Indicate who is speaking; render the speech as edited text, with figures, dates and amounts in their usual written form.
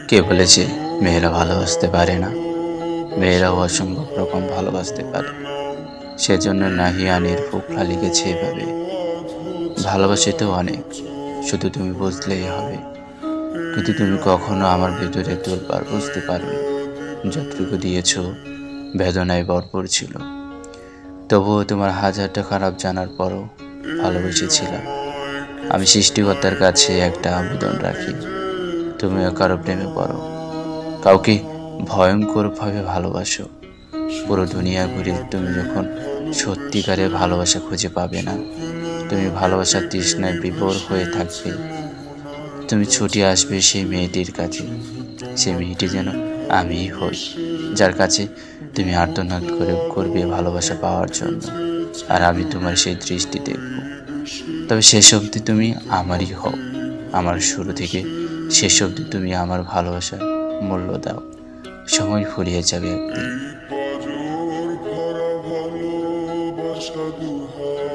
Speaker 1: কে বলেছে মেয়েরা ভালোবাসতে পারে না? মেয়েরাও অসম্ভব রকম ভালোবাসতে পারে। সেজন্য নাহিয়ানের ফোকলা লিখেছে এভাবে: ভালোবাসি তো অনেক, শুধু তুমি বুঝলেই হবে। কিন্তু তুমি কখনো আমার ভেতরে তোলপার বুঝতে পারোনি। যতটুকু দিয়েছ বেদনায় ভরপুর ছিল। তবুও তোমার হাজারটা খারাপ জানার পরও ভালোবেসেছিলাম। আমি সৃষ্টিকর্তার কাছে একটা আবেদন রাখি, তুমিও কারো প্রেমে পড়ো, কাউকে ভয়ঙ্করভাবে ভালোবাসো। পুরো দুনিয়া ঘুরে তুমি যখন সত্যিকারের ভালোবাসা খুঁজে পাবে না, তুমি ভালোবাসার তৃষ্ণায় বিভোর হয়ে থাকবে। তুমি ছুটে আসবে সেই মেয়েটির কাছে, সেই মেয়েটি যেন আমিই হই, যার কাছে তুমি আর্তনাদ করে করবে ভালোবাসা পাওয়ার জন্য। আর আমি তোমার সেই দৃষ্টি দেখব। তবে শেষ অবধি তুমি আমারই হও। আমার শুরু থেকে শেষ অবধি তুমি আমার ভালোবাসার মূল্য দাও। সময় ফুরিয়ে যাবে একদিন।
Speaker 2: ভরা ভালোবাসা দুহার